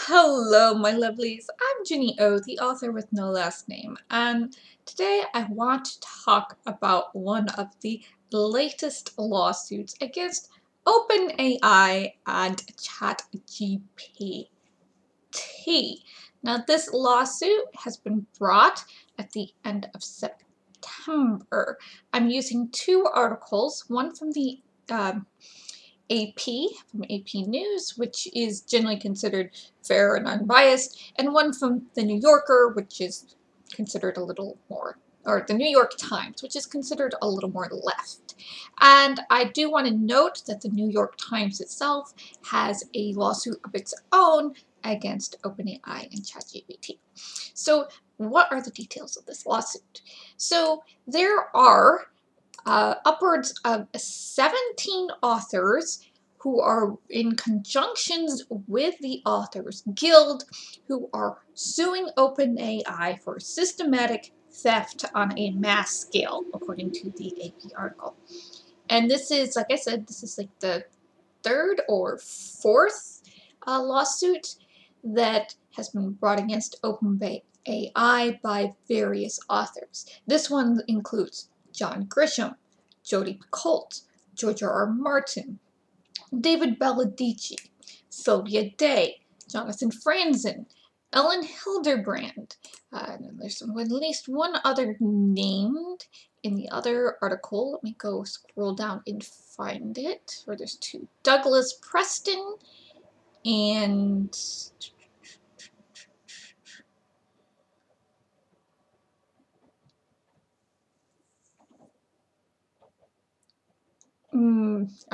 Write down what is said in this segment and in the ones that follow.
Hello, my lovelies. I'm Ginny O, the author with no last name, and today I want to talk about one of the latest lawsuits against OpenAI and ChatGPT. Now, this lawsuit has been brought at the end of September. I'm using two articles, one from the AP, from AP News, which is generally considered fair and unbiased, and one from the New Yorker, which is considered a little more, or the New York Times, which is considered a little more left. And I do want to note that the New York Times itself has a lawsuit of its own against OpenAI and ChatGPT. So what are the details of this lawsuit? So there are upwards of 17 authors who are in conjunctions with the Authors Guild who are suing OpenAI for systematic theft on a mass scale, according to the AP article. And this is, like I said, this is like the third or fourth lawsuit that has been brought against OpenAI by various authors. This one includes John Grisham, Jodi Picoult, George R. Martin, David Belladici, Sylvia Day, Jonathan Franzen, Ellen Hilderbrand. And there's at least one other named in the other article. Let me go scroll down and find it. Where there's two. Douglas Preston and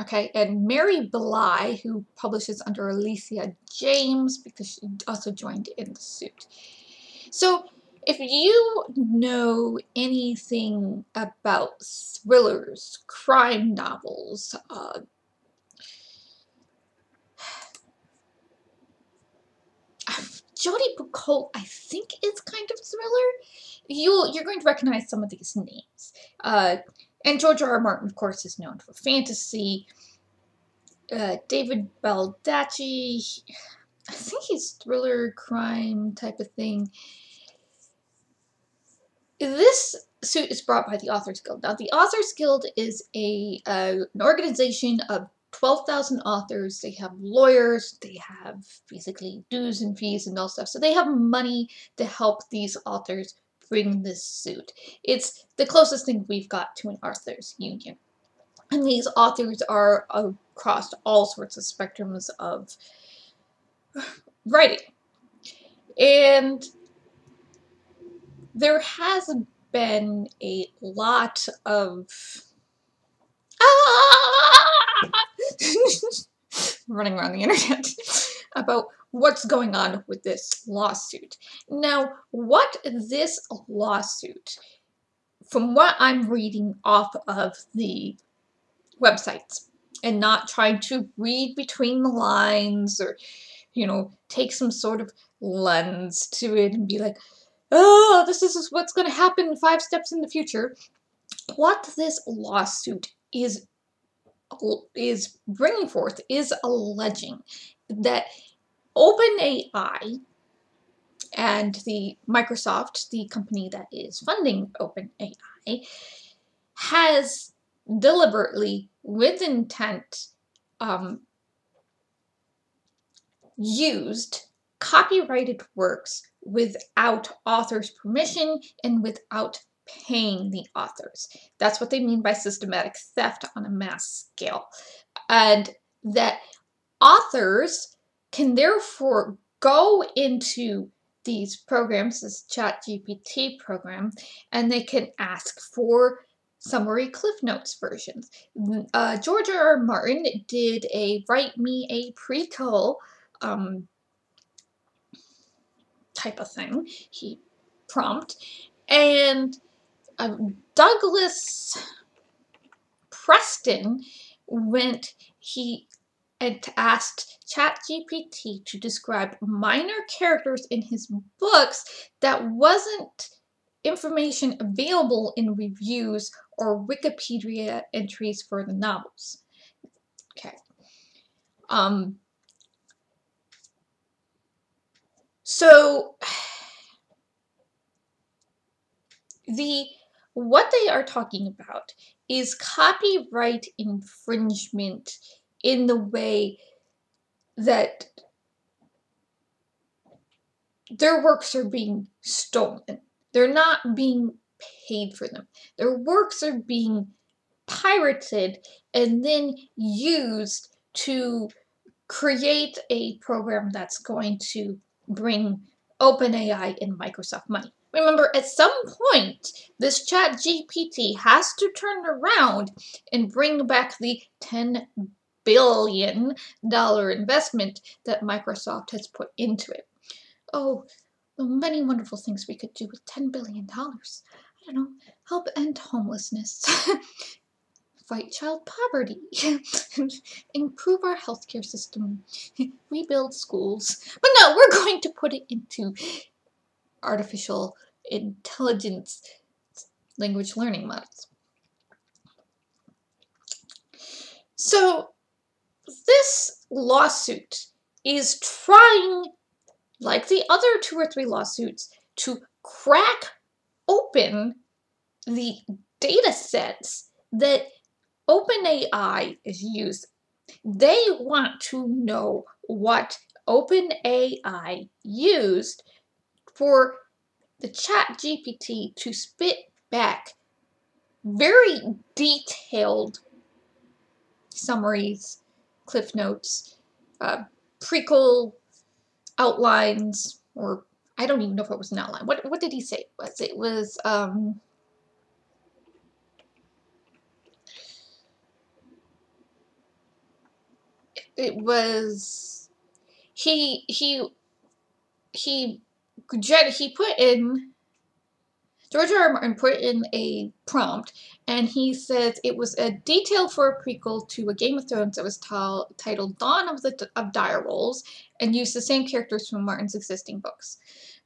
okay, and Mary Bly, who publishes under Alicia James because she also joined in the suit. So, if you know anything about thrillers, crime novels, Jodi Picoult, I think is kind of thriller. You're going to recognize some of these names. And George R. R. Martin, of course, is known for fantasy. David Baldacci, I think he's thriller, crime type of thing. This suit is brought by the Authors Guild. Now, the Authors Guild is an organization of 12,000 authors. They have lawyers, they have basically dues and fees and all stuff. So they have money to help these authors bring this suit. It's the closest thing we've got to an authors union. And these authors are across all sorts of spectrums of writing. And there has been a lot of running around the internet about what's going on with this lawsuit. Now, what this lawsuit, from what I'm reading off of the websites and not trying to read between the lines or, take some sort of lens to it and be like, oh, this is what's going to happen 5 steps in the future. What this lawsuit is bringing forth is alleging that OpenAI and the Microsoft, the company that is funding OpenAI, has deliberately, with intent, used copyrighted works without authors' permission and without paying the authors. That's what they mean by systematic theft on a mass scale. And that authors can therefore go into these programs, this ChatGPT program, and they can ask for summary Cliff Notes versions. George R. R. Martin did a write me a prequel type of thing, prompt, and Douglas Preston he asked ChatGPT to describe minor characters in his books that wasn't information available in reviews or Wikipedia entries for the novels. Okay. So what they are talking about is copyright infringement in the way that their works are being stolen. They're not being paid for them. Their works are being pirated and then used to create a program that's going to bring OpenAI and Microsoft money. Remember, at some point, this ChatGPT has to turn around and bring back the $10 billion investment that Microsoft has put into it. Oh, the many wonderful things we could do with $10 billion. I don't know, help end homelessness, fight child poverty, improve our healthcare system, rebuild schools. But no, we're going to put it into artificial intelligence language learning models. So this lawsuit is trying, like the other 2 or 3 lawsuits, to crack open the data sets that OpenAI is using. They want to know what OpenAI used for the ChatGPT to spit back very detailed summaries, cliff notes, prequel outlines, or I don't even know if it was an outline. What did he say? It was it was he put in, George R. R. Martin put in a prompt, and he says it was a detail for a prequel to a Game of Thrones that was titled Dawn of the Dire Wolves, and used the same characters from Martin's existing books.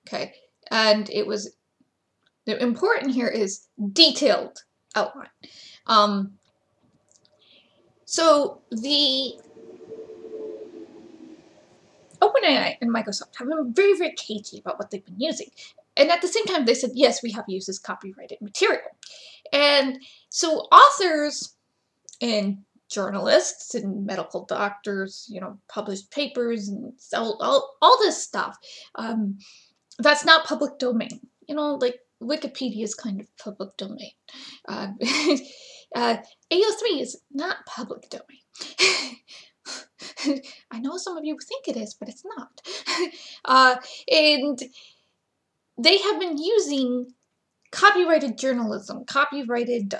Okay, and it was, the important here is detailed outline. So the OpenAI and Microsoft have been very, very cagey about what they've been using. And at the same time, they said, yes, we have used this copyrighted material. And so authors and journalists and medical doctors, you know, published papers and all this stuff, that's not public domain. You know, like Wikipedia is kind of public domain. AO3 is not public domain. I know some of you think it is, but it's not. And they have been using copyrighted journalism, copyrighted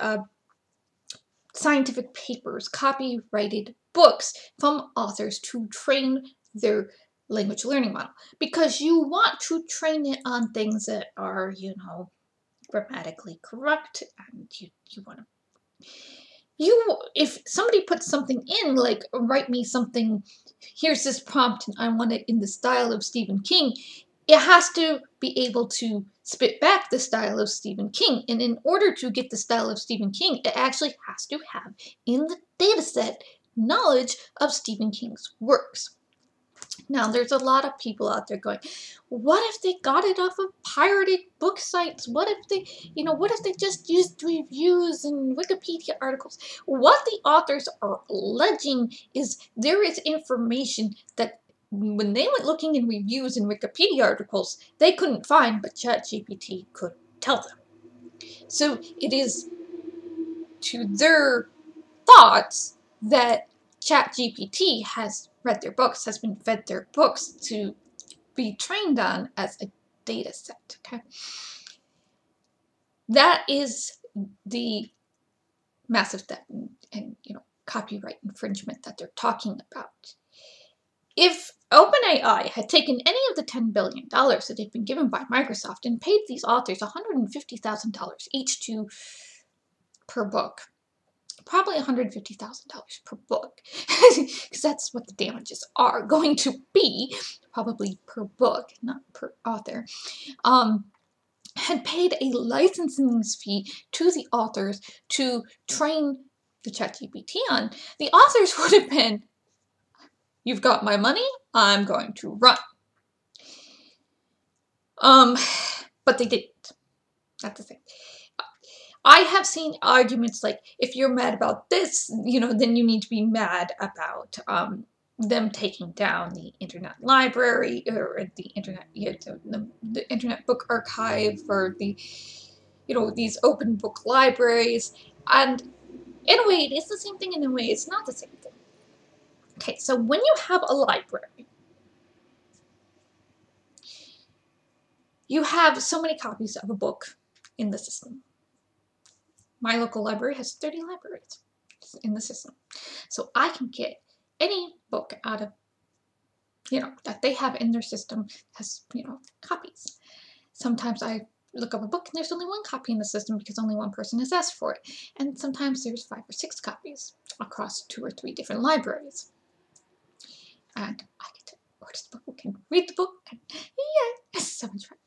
scientific papers, copyrighted books from authors to train their language learning model. Because you want to train it on things that are, you know, grammatically correct, and you want to, if somebody puts something in, like, write me something, here's this prompt, and I want it in the style of Stephen King, it has to be able to spit back the style of Stephen King. And in order to get the style of Stephen King, it actually has to have in the dataset knowledge of Stephen King's works. Now, there's a lot of people out there going, what if they got it off of pirated book sites? What if they, you know, what if they just used reviews and Wikipedia articles? What the authors are alleging is there is information that when they went looking in reviews and Wikipedia articles, they couldn't find, but ChatGPT could tell them. So it is to their thoughts that ChatGPT has read their books, has been fed their books to be trained on as a data set. Okay, that is the massive theft and you know, copyright infringement that they're talking about. If OpenAI had taken any of the $10 billion that they've been given by Microsoft and paid these authors $150,000 each per book, probably $150,000 per book, because that's what the damages are going to be, probably per book, not per author, had paid a licensing fee to the authors to train the ChatGPT on, the authors would have been, you've got my money, I'm going to run. But they didn't. That's the thing. I have seen arguments like, if you're mad about this, then you need to be mad about them taking down the internet library, or the internet, the internet book archive, or these open book libraries. And in a way, it is the same thing. In a way, it's not the same thing. Okay, so when you have a library, you have so many copies of a book in the system. My local library has 30 libraries in the system. So I can get any book out of, that they have in their system has, copies. Sometimes I look up a book and there's only one copy in the system because only one person has asked for it. And sometimes there's 5 or 6 copies across 2 or 3 different libraries. And I get to order the book and read the book, and yeah, it's so much fun.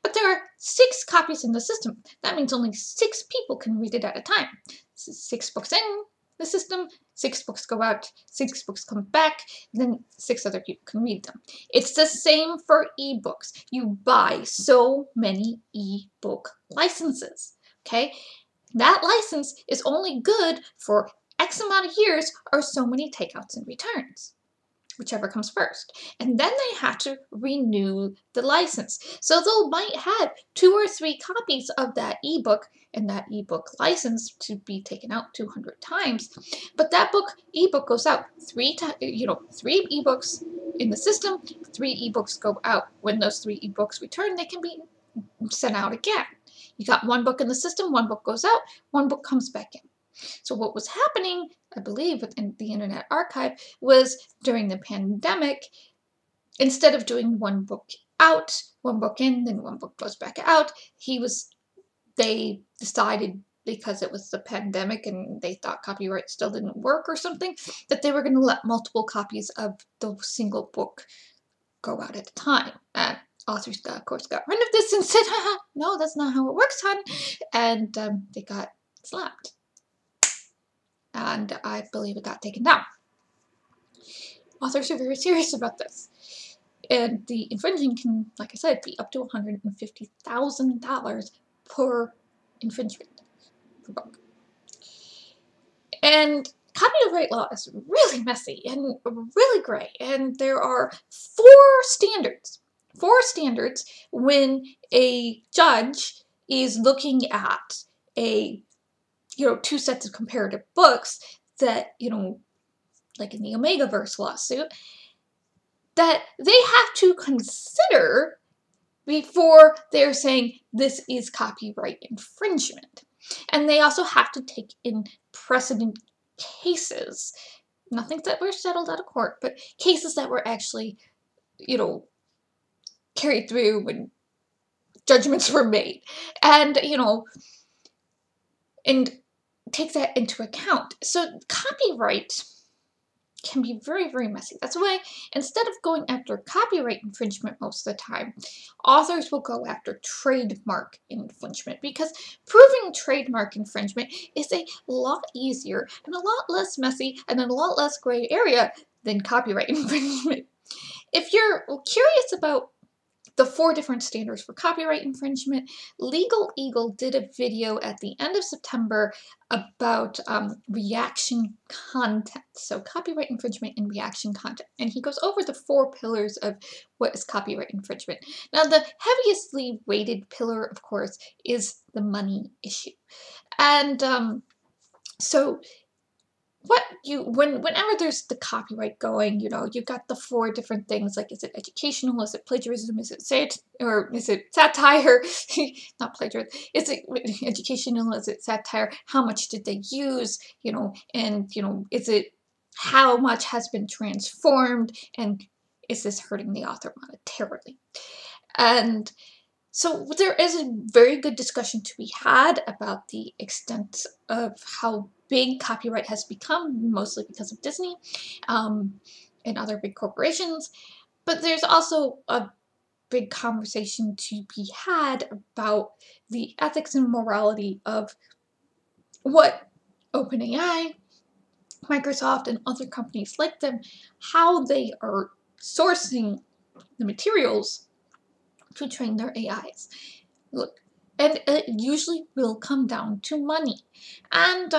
But there are 6 copies in the system. That means only 6 people can read it at a time. 6 books in the system, 6 books go out, 6 books come back, then 6 other people can read them. It's the same for ebooks. You buy so many ebook licenses, okay? That license is only good for X amount of years, or so many takeouts and returns, whichever comes first. And then they have to renew the license. So they might have 2 or 3 copies of that ebook, and that ebook license to be taken out 200 times. But that ebook goes out 3 times, 3 ebooks in the system, 3 ebooks go out. When those 3 ebooks return, they can be sent out again. You got 1 book in the system, 1 book goes out, 1 book comes back in. So what was happening, I believe, within the Internet Archive was during the pandemic, instead of doing 1 book out, 1 book in, then 1 book goes back out, they decided, because it was the pandemic and they thought copyright still didn't work or something, that they were going to let multiple copies of the single book go out at a time. And authors, of course, got rid of this and said, haha, no, that's not how it works, hon. And they got slapped. And I believe it got taken down. Authors are very serious about this. And the infringing can, like I said, be up to $150,000 per infringement per book. And copyright law is really messy and really gray. And there are 4 standards. 4 standards when a judge is looking at 2 sets of comparative books that, like in the Omegaverse lawsuit, that they have to consider before they're saying this is copyright infringement. And they also have to take in precedent cases, nothing that were settled out of court, but cases that were actually, carried through when judgments were made. And, and take that into account. So copyright can be very, very messy. That's why instead of going after copyright infringement most of the time, authors will go after trademark infringement, because proving trademark infringement is a lot easier and a lot less messy and a lot less gray area than copyright infringement. If you're curious about the 4 different standards for copyright infringement, Legal Eagle did a video at the end of September about reaction content. So copyright infringement and reaction content. And he goes over the 4 pillars of what is copyright infringement. Now, the heaviestly weighted pillar, of course, is the money issue. And so whenever there's the copyright going, you've got the 4 different things, like, is it educational, is it plagiarism, is it satire, not plagiarism, is it educational, is it satire, how much did they use, and, is it, how much has been transformed, and is this hurting the author monetarily? And so there is a very good discussion to be had about the extent of how big copyright has become, mostly because of Disney and other big corporations. But there's also a big conversation to be had about the ethics and morality of what OpenAI, Microsoft, and other companies like them, how they are sourcing the materials to train their AIs. Look, and it usually will come down to money. And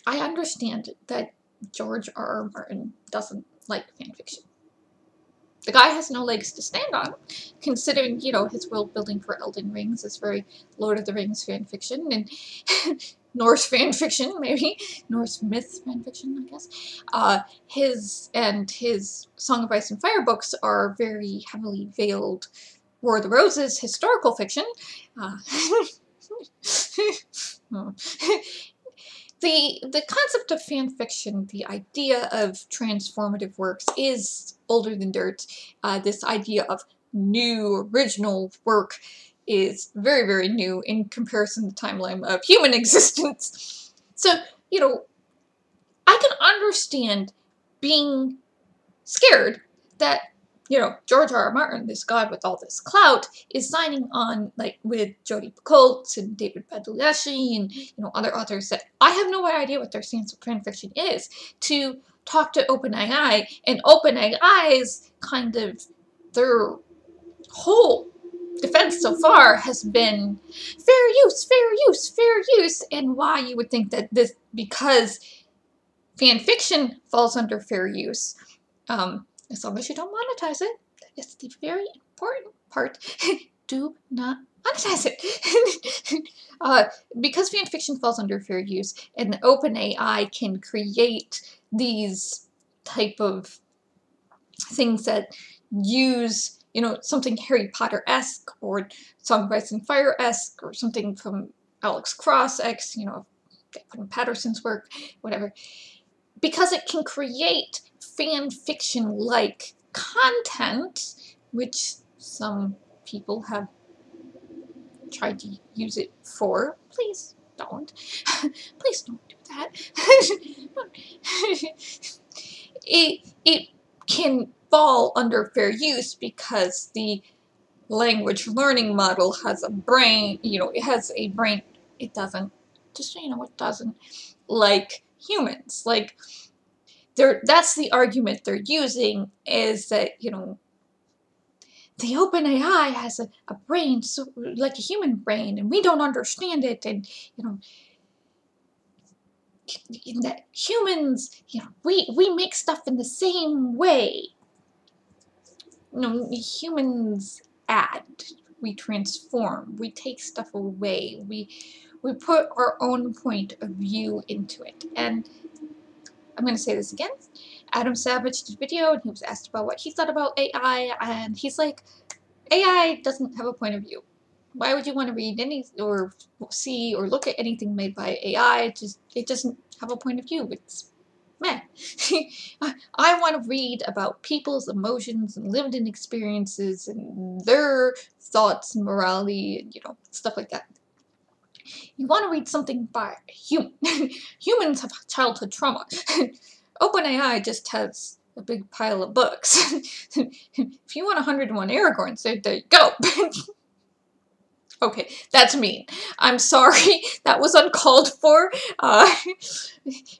I understand that George R. R. Martin doesn't like fanfiction. The guy has no legs to stand on, considering, you know, his world building for Elden Rings is very Lord of the Rings fanfiction and Norse fanfiction, maybe. Norse myth fanfiction, I guess. His Song of Ice and Fire books are very heavily veiled War of the Roses historical fiction. The concept of fan fiction, the idea of transformative works, is older than dirt. This idea of new, original work is very, very new in comparison to the timeline of human existence. So, you know, I can understand being scared that, you know, George R. R. Martin, this god with all this clout, is signing on, like, with Jodi Picoult and David Baldacci and, you know, other authors that I have no idea what their stance of fanfiction is, to talk to OpenAI, and OpenAI's kind of, their whole defense so far has been fair use, fair use, fair use, and why you would think that this, because fanfiction falls under fair use, as long as you don't monetize it, it's the very important part. Do not monetize it. Because fanfiction falls under fair use, and OpenAI can create these type of things that use, you know, something Harry Potter-esque, or Song of Ice and Fire-esque, or something from Alex Cross-esque, you know, from Patterson's work, whatever. Because it can create fan fiction-like content, which some people have tried to use it for. Please don't. Please don't do that. It can fall under fair use because the language learning model has a brain, you know, it has a brain, it doesn't, just so you know, it doesn't like humans. Like, that's the argument they're using, is that, you know, the OpenAI has a brain so like a human brain, and we don't understand it, and, you know, that humans, you know, we make stuff in the same way. You know, humans add, we transform, we take stuff away, we put our own point of view into it. And I'm going to say this again. Adam Savage did a video, and he was asked about what he thought about AI, and he's like, AI doesn't have a point of view. Why would you want to read any, or see, or look at anything made by AI? It doesn't have a point of view. It's meh. I want to read about people's emotions and lived-in experiences and their thoughts and morality and, you know, stuff like that. You want to read something by a human. Humans have childhood trauma. OpenAI just has a big pile of books. If you want 101 Aragorns, there you go. Okay, that's mean. I'm sorry. That was uncalled for.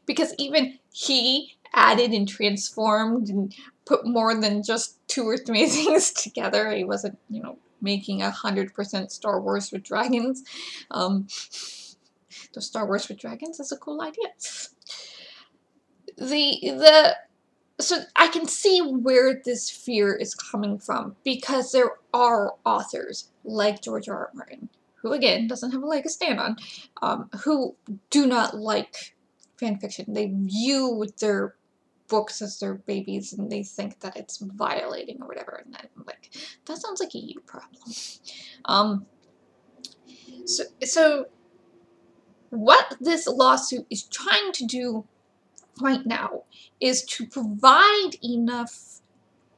Because even he added and transformed and put more than just 2 or 3 things together. He wasn't, you know, making 100% Star Wars with dragons. The Star Wars with dragons is a cool idea. So I can see where this fear is coming from, because there are authors like George R. R. Martin, who again doesn't have a leg to stand on, who do not like fanfiction. They view their books as their babies, and they think that it's violating or whatever, and I'm like, that sounds like a you problem. So what this lawsuit is trying to do right now is to provide enough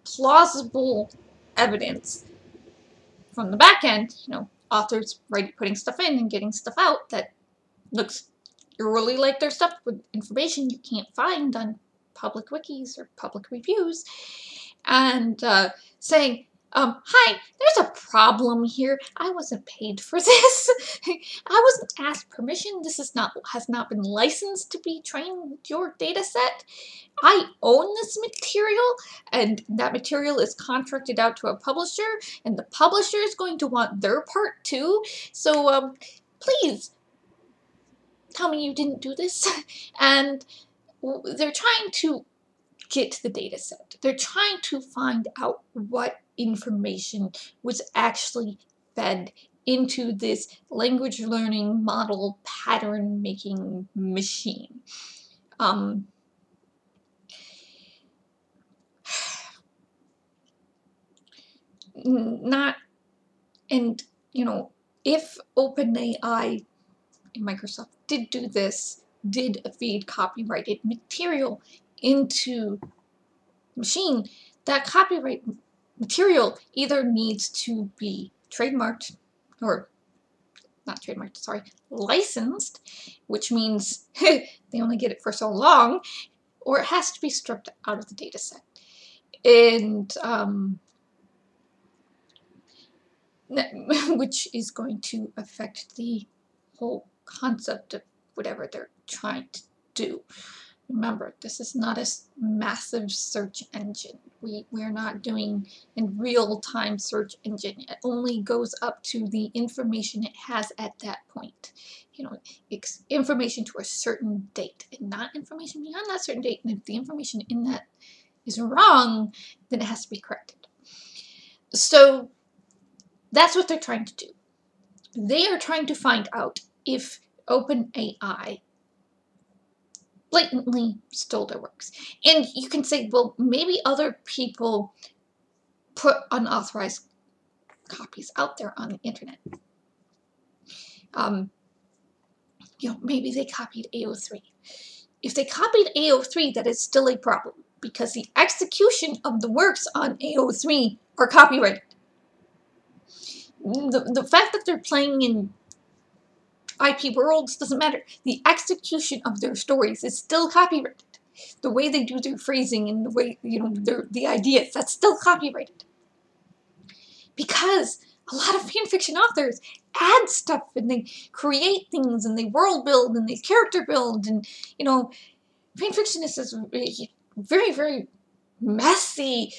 plausible evidence from the back end, you know, authors putting stuff in and getting stuff out that looks eerily like their stuff with information you can't find on public wikis or public reviews, and saying, Hi, there's a problem here. I wasn't paid for this. I wasn't asked permission. This has not been licensed to be trained with your data set. I own this material, and that material is contracted out to a publisher, and the publisher is going to want their part too. So, please tell me you didn't do this. And they're trying to get to the data set. They're trying to find out what information was actually fed into this language learning model pattern making machine. Not, and if OpenAI and Microsoft did do this, did feed copyrighted material into machine, that copyright material either needs to be trademarked, or not trademarked, sorry, licensed, which means they only get it for so long, or it has to be stripped out of the data set. And which is going to affect the whole concept of whatever they're trying to do. Remember, this is not a massive search engine. We're not doing a real-time search engine. It only goes up to the information it has at that point. It's information to a certain date, and not information beyond that certain date. And if the information in that is wrong, then it has to be corrected. So that's what they're trying to do. They are trying to find out if OpenAI blatantly stole their works. And you can say, well, maybe other people put unauthorized copies out there on the internet. Maybe they copied AO3. If they copied AO3, that is still a problem, because the execution of the works on AO3 are copyrighted. The fact that they're playing in IP worlds doesn't matter. The execution of their stories is still copyrighted. The way they do their phrasing and the way, the ideas, that's still copyrighted. Because a lot of fanfiction authors add stuff and they create things and they world build and they character build, and, fanfiction is this very, very messy,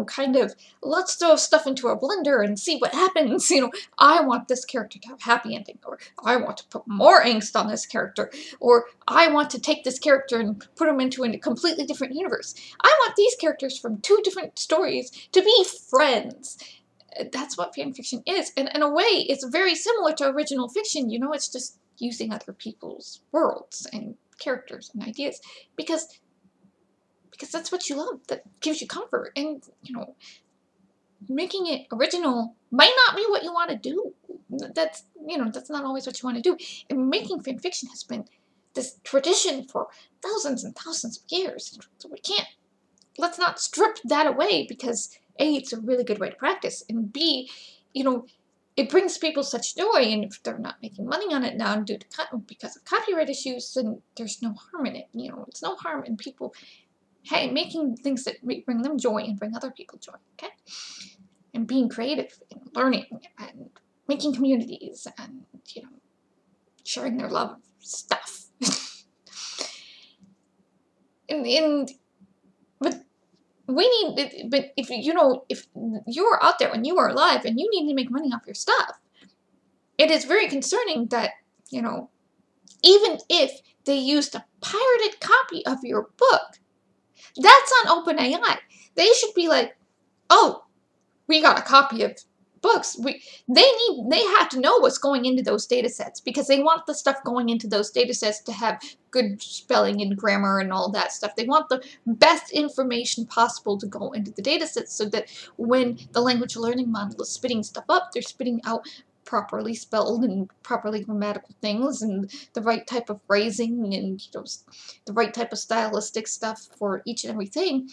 kind of, let's throw stuff into a blender and see what happens. I want this character to have a happy ending, or I want to put more angst on this character, or I want to take this character and put them into a completely different universe. I want these characters from 2 different stories to be friends. That's what fanfiction is. And in a way, it's very similar to original fiction. It's just using other people's worlds and characters and ideas, because that's what you love, that gives you comfort. And, making it original might not be what you want to do. That's not always what you want to do. And making fan fiction has been this tradition for thousands and thousands of years. So let's not strip that away, because A, it's a really good way to practice, and B, it brings people such joy, and if they're not making money on it now because of copyright issues, then there's no harm in it. It's no harm in people making things that bring them joy and bring other people joy, okay? And being creative and learning and making communities and, sharing their love of stuff. But if you're out there and you are alive and you need to make money off your stuff, it is very concerning that, even if they used a pirated copy of your book, that's on OpenAI. They should be like, oh, we got a copy of books. They have to know what's going into those data sets, because they want the stuff going into those data sets to have good spelling and grammar and all that stuff. They want the best information possible to go into the data sets, so that when the language learning model is spitting stuff up, they're spitting out properly spelled and properly grammatical things, and the right type of phrasing, and the right type of stylistic stuff for each and every thing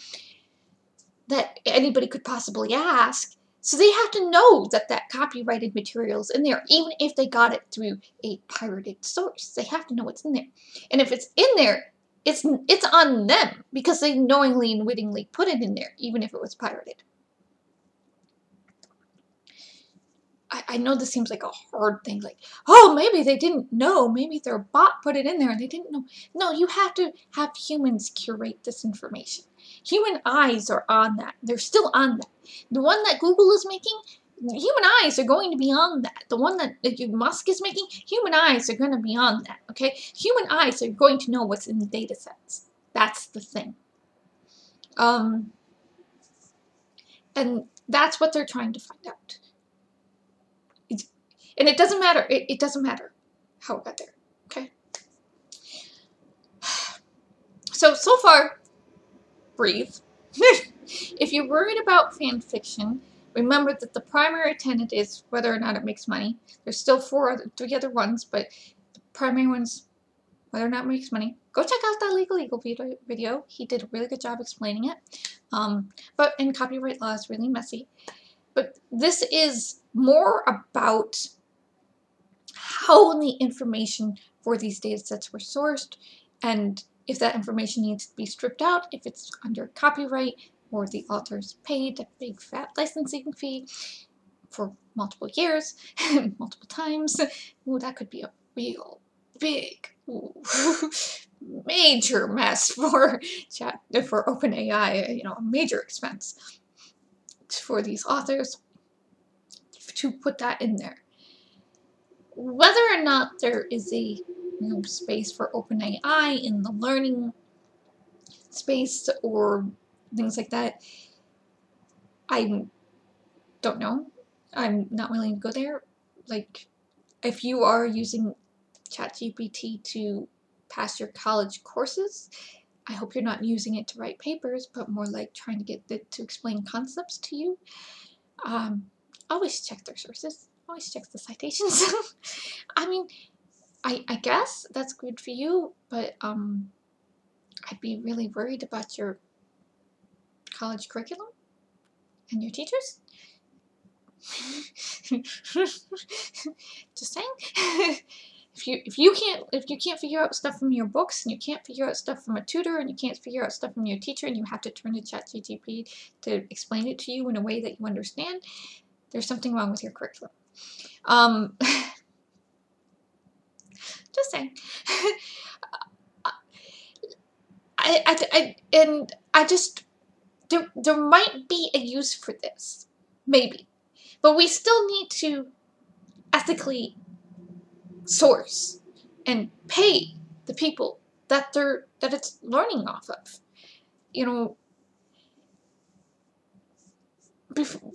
that anybody could possibly ask. So they have to know that that copyrighted material is in there, even if they got it through a pirated source. They have to know what's in there. And if it's in there, it's on them, because they knowingly and wittingly put it in there, even if it was pirated. I know this seems like a hard thing, like, oh, maybe they didn't know, maybe their bot put it in there and they didn't know. No, you have to have humans curate this information. Human eyes are on that. They're still on that. The one that Google is making, human eyes are going to be on that. The one that Musk is making, human eyes are going to be on that, okay? Human eyes are going to know what's in the data sets. That's the thing. And that's what they're trying to find out. And it doesn't matter. It doesn't matter how it got there, okay? So far, breathe. If you're worried about fan fiction, remember that the primary tenet is whether or not it makes money. There's still three other ones, but the primary one's whether or not it makes money. Go check out that Legal Eagle video. He did a really good job explaining it. And copyright law is really messy. But this is more about how the information for these data sets were sourced, and if that information needs to be stripped out, if it's under copyright, or the authors paid a big fat licensing fee for multiple years, multiple times. Ooh, that could be a real big, major mess for OpenAI, a major expense for these authors to put that in there. Whether or not there is a space for OpenAI in the learning space or things like that, I don't know. I'm not willing to go there. Like, if you are using ChatGPT to pass your college courses, I hope you're not using it to write papers, but more like trying to get it to explain concepts to you. Always check their sources. Always check the citations. I mean, I guess that's good for you, but I'd be really worried about your college curriculum and your teachers. Just saying. If you can't figure out stuff from your books, and you can't figure out stuff from a tutor, and you can't figure out stuff from your teacher, and you have to turn to ChatGPT to explain it to you in a way that you understand, there's something wrong with your curriculum. Just saying. There might be a use for this, maybe, but we still need to ethically source and pay the people that it's learning off of,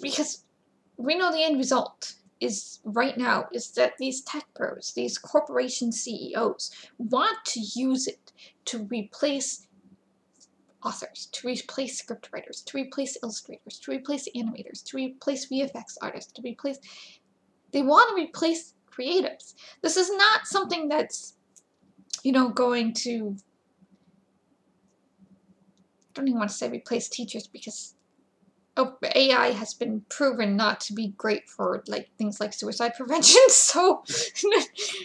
because we know the end result is right now is that these tech pros, these corporation CEOs, want to use it to replace authors, to replace script writers, to replace illustrators, to replace animators, to replace VFX artists, they want to replace creatives. This is not something that's, going to, I don't even want to say replace teachers, because AI has been proven not to be great for things like suicide prevention, so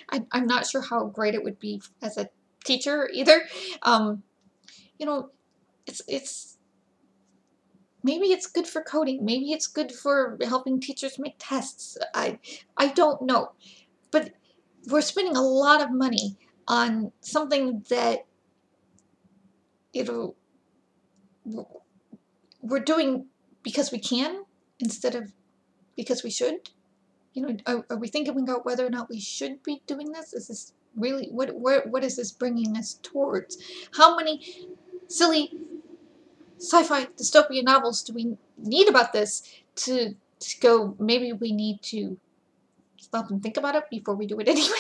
I'm not sure how great it would be as a teacher either. It's maybe it's good for coding, maybe it's good for helping teachers make tests. I don't know, but we're spending a lot of money on something that we're doing because we can instead of because we should. Are we thinking about whether or not we should be doing this? Is this really what is this bringing us towards? How many silly sci-fi dystopian novels do we need about this to go, maybe we need to stop and think about it before we do it anyway?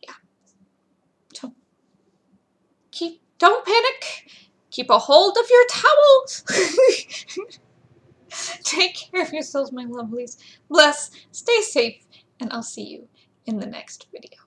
Yeah. So don't panic. Keep a hold of your towels. Take care of yourselves, my lovelies. Bless, stay safe, and I'll see you in the next video.